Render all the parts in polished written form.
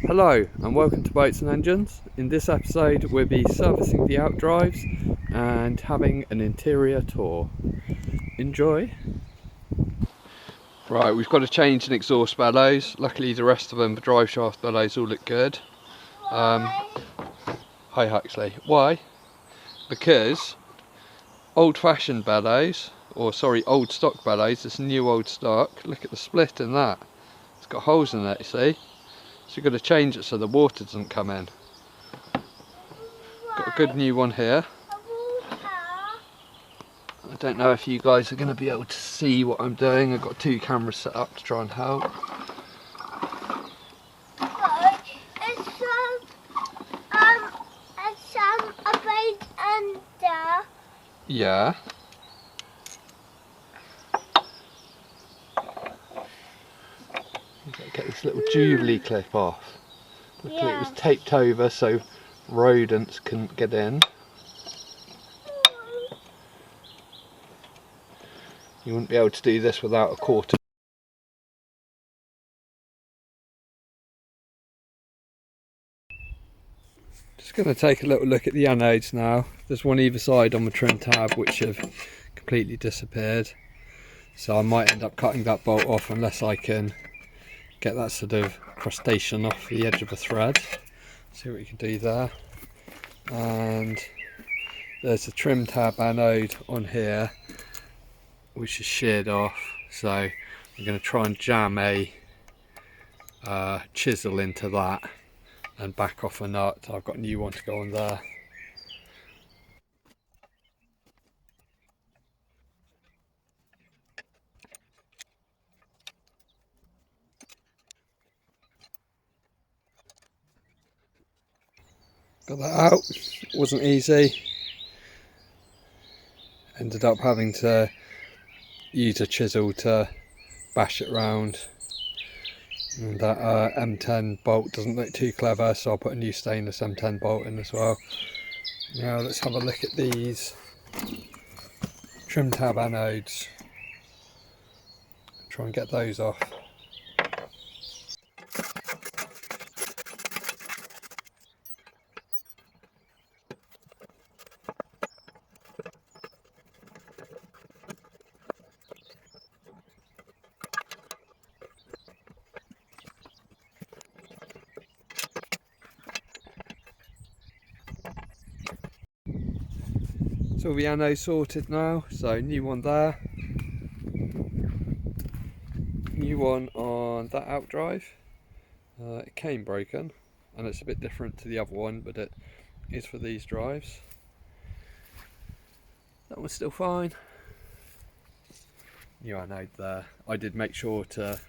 Hello and welcome to Boats and Engines. In this episode we'll be servicing the outdrives and having an interior tour. Enjoy! Right, we've got to change an exhaust bellows. Luckily the rest of them, the drive shaft bellows, all look good. Hi Huxley. Why? Because old-fashioned bellows, or sorry, old stock bellows, this new old stock, look at the split in that. It's got holes in it, you see? So you've got to change it so the water doesn't come in. Got a good new one here. I don't know if you guys are going to be able to see what I'm doing. I've got two cameras set up to try and help. Yeah. You've got to get this little Jubilee clip off. Luckily it was taped over so rodents couldn't get in. You wouldn't be able to do this without a quarter. Just going to take a little look at the anodes now. There's one either side on the trim tab which have completely disappeared. So I might end up cutting that bolt off unless I can get that sort of crustacean off the edge of the thread. See what we can do there. And there's a trim tab anode on here which is sheared off, so I'm going to try and jam a chisel into that and back off a nut. I've got a new one to go on there. Got that out. It wasn't easy. Ended up having to use a chisel to bash it round. And that M10 bolt doesn't look too clever, so I'll put a new stainless M10 bolt in as well. Now let's have a look at these trim tab anodes. Try and get those off. So the anodes sorted now, so new one there, new one on that outdrive. It came broken and it's a bit different to the other one, but it is for these drives. That one's still fine. New anode there. I did make sure to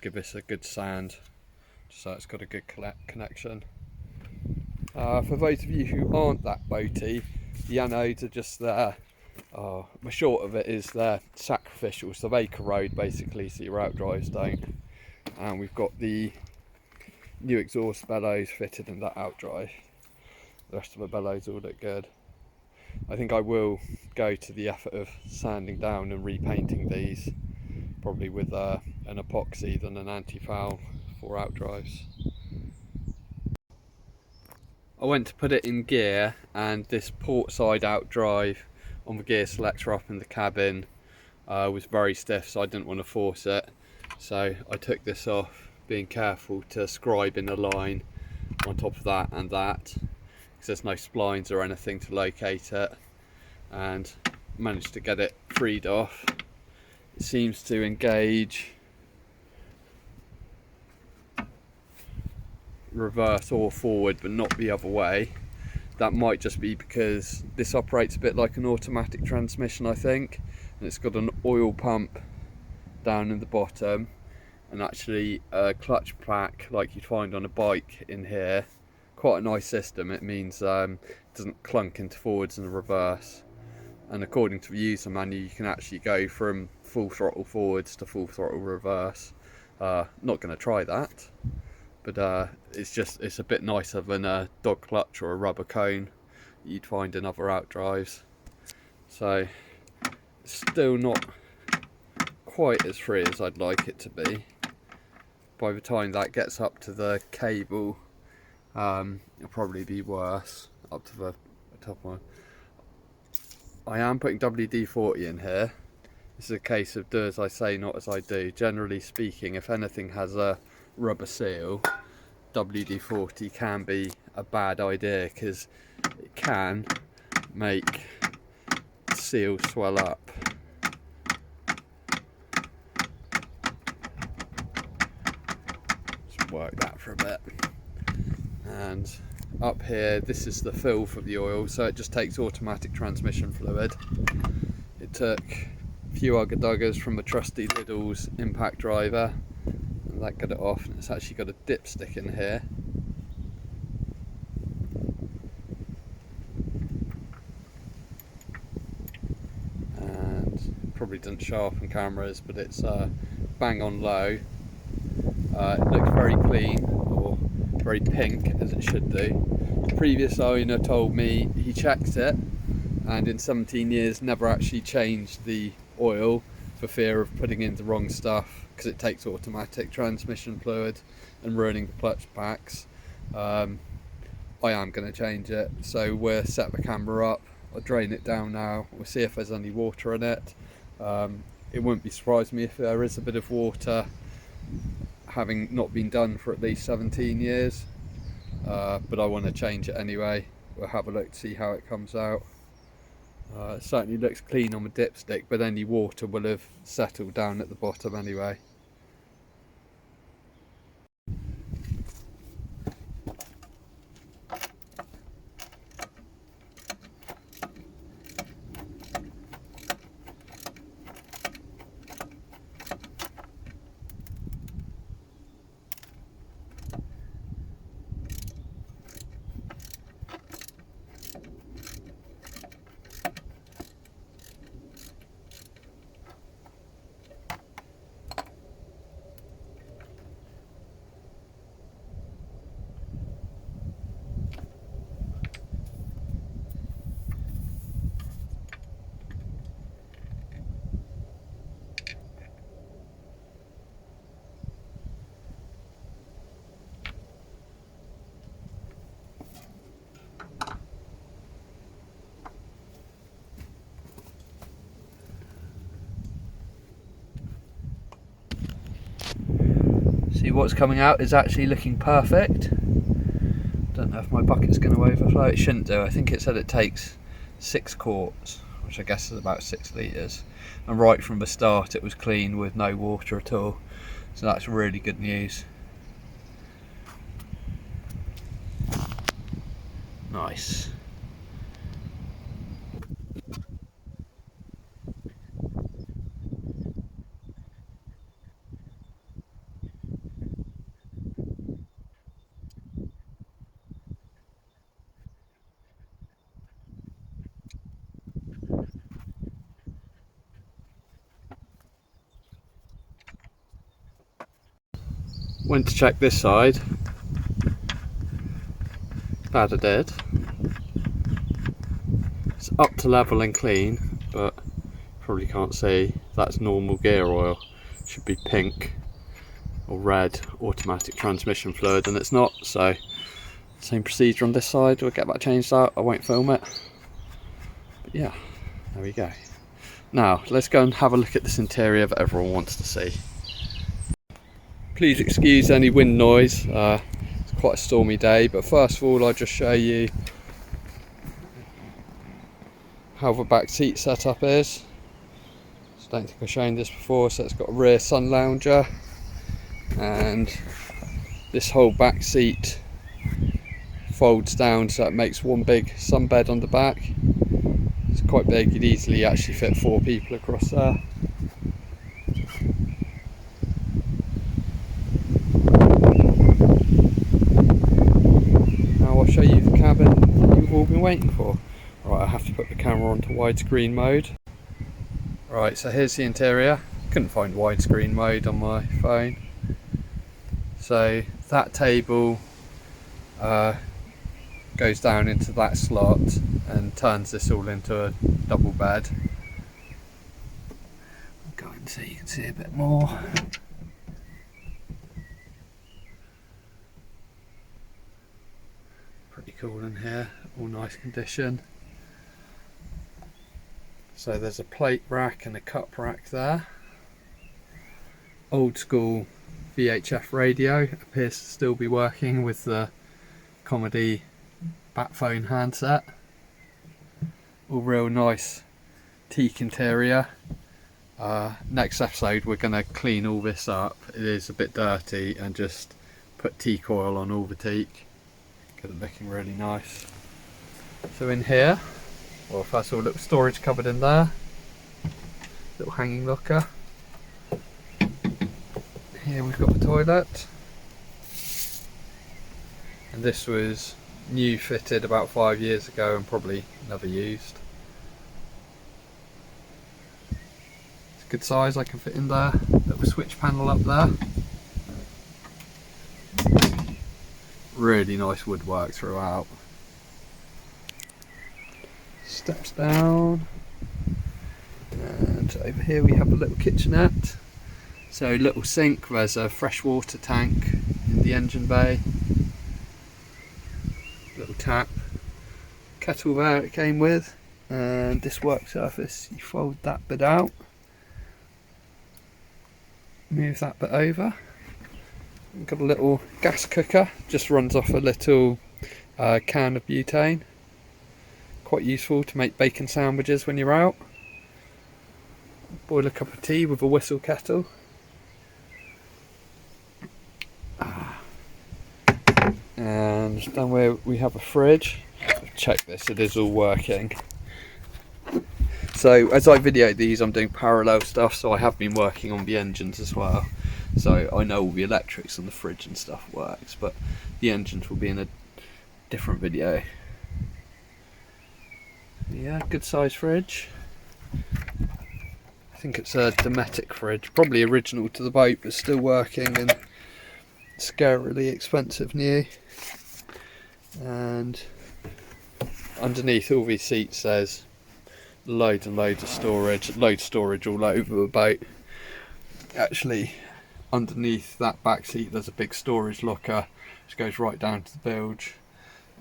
give this a good sand so it's got a good connection. For those of you who aren't that boaty, the anodes are just there. The short of it is they're sacrificial, so they corrode basically, so your outdrives don't. And we've got the new exhaust bellows fitted in that outdrive. The rest of the bellows all look good. I think I will go to the effort of sanding down and repainting these, probably with an epoxy than an anti-foul for outdrives. I went to put it in gear and this port side outdrive on the gear selector up in the cabin was very stiff, so I didn't want to force it. So I took this off, being careful to scribe in a line on top of that and that, because there's no splines or anything to locate it, and managed to get it freed off. It seems to engage reverse or forward but not the other way. That might just be because this operates a bit like an automatic transmission, I think, and it's got an oil pump down in the bottom and actually a clutch plaque like you'd find on a bike in here. Quite a nice system. It means it doesn't clunk into forwards and reverse, and according to the user manual you can actually go from full throttle forwards to full throttle reverse. Not going to try that, but it's a bit nicer than a dog clutch or a rubber cone that you'd find in other outdrives. So it's still not quite as free as I'd like it to be, by the time that gets up to the cable, it'll probably be worse up to the top one. I am putting WD-40 in here. This is a case of do as I say, not as I do. Generally speaking, if anything has a rubber seal, WD-40 can be a bad idea because it can make the seal swell up. Just work that for a bit. And up here, this is the fill for the oil, so it just takes automatic transmission fluid. It took a few ugger-duggers from a trusty Lidl's impact driver, and that got it off. And it's actually got a dipstick in here. And probably doesn't show up on cameras, but it's bang on low. It looks very clean, or very pink as it should do. The previous owner told me he checked it and in 17 years never actually changed the oil for fear of putting in the wrong stuff, because it takes automatic transmission fluid and ruining the clutch packs. I am going to change it, so we'll set the camera up. I'll drain it down now, we'll see if there's any water in it. It wouldn't be surprised me if there is a bit of water, having not been done for at least 17 years, but I want to change it anyway. We'll have a look to see how it comes out. It certainly looks clean on the dipstick, but any water will have settled down at the bottom anyway. See, what's coming out is actually looking perfect. Don't know if my bucket's going to overflow. It shouldn't do. I think it said it takes 6 quarts, which I guess is about 6 litres. And right from the start it was clean with no water at all. So that's really good news. Nice. Went to check this side. Glad I did. It's up to level and clean, but probably can't see. That's normal gear oil. Should be pink or red automatic transmission fluid, and it's not. So same procedure on this side. We'll get that changed out. I won't film it, but yeah, there we go. Now let's go and have a look at this interior that everyone wants to see. Please excuse any wind noise, it's quite a stormy day, but first of all I'll just show you how the back seat setup is. So I don't think I've shown this before. So it's got a rear sun lounger, and this whole back seat folds down so it makes one big sunbed on the back. It's quite big, you'd easily actually fit 4 people across there. I'll show you the cabin you've all been waiting for. Right, I have to put the camera onto widescreen mode. Right, so here's the interior. Couldn't find widescreen mode on my phone. So that table goes down into that slot and turns this all into a double bed. I'll go and so you can see a bit more. Pretty cool in here, all nice condition. So there's a plate rack and a cup rack there. Old school VHF radio, appears to still be working with the comedy bat phone handset. All real nice teak interior. Next episode we're going to clean all this up. It is a bit dirty, and just put teak oil on all the teak, get it looking really nice. So in here, well, first of all, little storage cupboard in there, little hanging locker. Here we've got the toilet, and this was new fitted about 5 years ago and probably never used. It's a good size, I can fit in there. Little switch panel up there. Really nice woodwork throughout. Steps down, and over here we have a little kitchenette. So little sink, there's a freshwater tank in the engine bay. Little tap. Kettle there it came with, and this work surface, you fold that bit out. Move that bit over. We've got a little gas cooker, just runs off a little can of butane. Quite useful to make bacon sandwiches when you're out. Boil a cup of tea with a whistle kettle. And down where we have a fridge. Check this, it is all working. So as I videoed these, I'm doing parallel stuff, so I have been working on the engines as well. So I know all the electrics on the fridge and stuff works, but the engines will be in a different video. Yeah, good size fridge. I think it's a Dometic fridge, probably original to the boat, but still working and scarily expensive new. And underneath all these seats there's loads and loads of storage, all over the boat. Actually, underneath that back seat there's a big storage locker which goes right down to the bilge,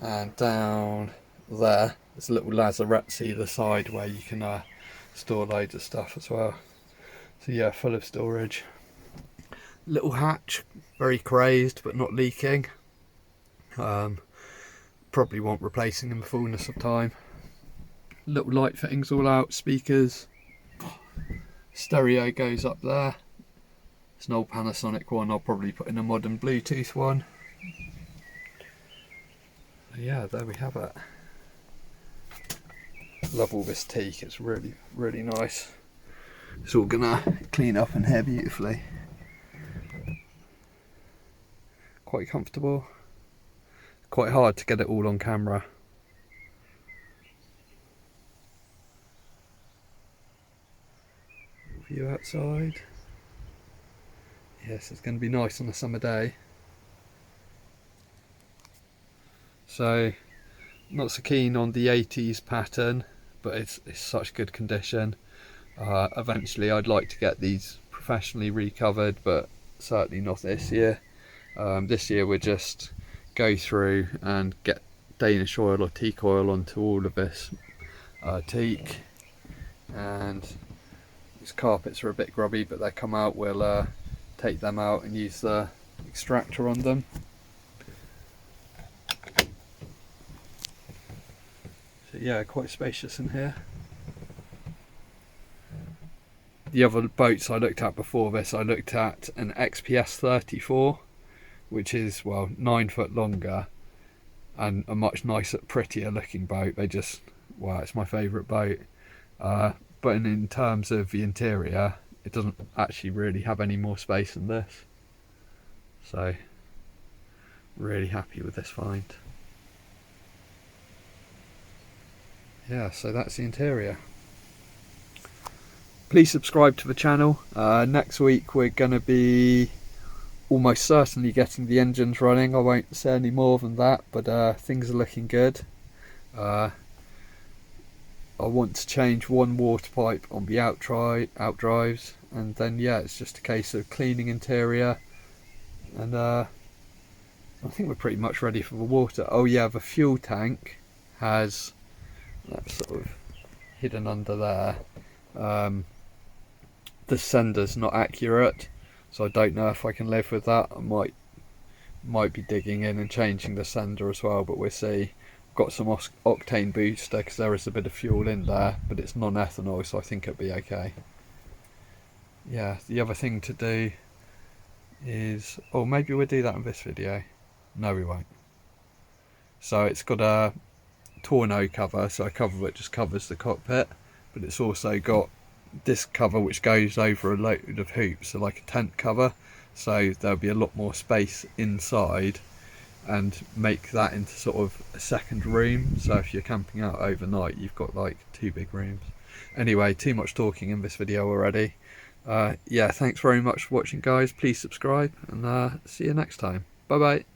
and down there there's a little lazarette either side where you can store loads of stuff as well. So yeah, full of storage. Little hatch, very crazed but not leaking. Probably want replacing in the fullness of time. Little light fittings all out, speakers. Stereo goes up there. It's an old Panasonic one, I'll probably put in a modern Bluetooth one. Yeah, there we have it. Love all this teak, it's really, really nice. It's all gonna clean up in here beautifully. Quite comfortable. Quite hard to get it all on camera. View outside. Yes, it's going to be nice on a summer day. So, not so keen on the 80s pattern, but it's such good condition. Eventually I'd like to get these professionally recovered, but certainly not this year. This year we're just go through and get Danish oil or teak oil onto all of this teak, and these carpets are a bit grubby, but they come out, we'll take them out and use the extractor on them. So yeah, quite spacious in here. The other boats I looked at before this, I looked at an XPS 34, which is, well, 9 foot longer and a much nicer, prettier looking boat. They just, wow, it's my favourite boat. But in terms of the interior, it doesn't actually really have any more space than this. So, really happy with this find. Yeah, so that's the interior. Please subscribe to the channel. Next week we're going to be almost certainly getting the engines running. I won't say any more than that, but things are looking good. I want to change one water pipe on the outdrives, and then yeah, it's just a case of cleaning interior and I think we're pretty much ready for the water. Oh yeah, the fuel tank has, that's sort of hidden under there. The sender's not accurate, so I don't know if I can live with that. I might be digging in and changing the sender as well, but we'll see. Got some octane booster because there is a bit of fuel in there, but it's non-ethanol, so I think it'll be okay. Yeah, the other thing to do is, oh, maybe we'll do that in this video. No, we won't. So it's got a tonneau cover, so a cover that just covers the cockpit, but it's also got this cover which goes over a load of hoops, so like a tent cover, so there'll be a lot more space inside and make that into sort of a second room. So if you're camping out overnight, you've got like 2 big rooms. Anyway, too much talking in this video already. Yeah, thanks very much for watching, guys. Please subscribe, and see you next time. Bye bye.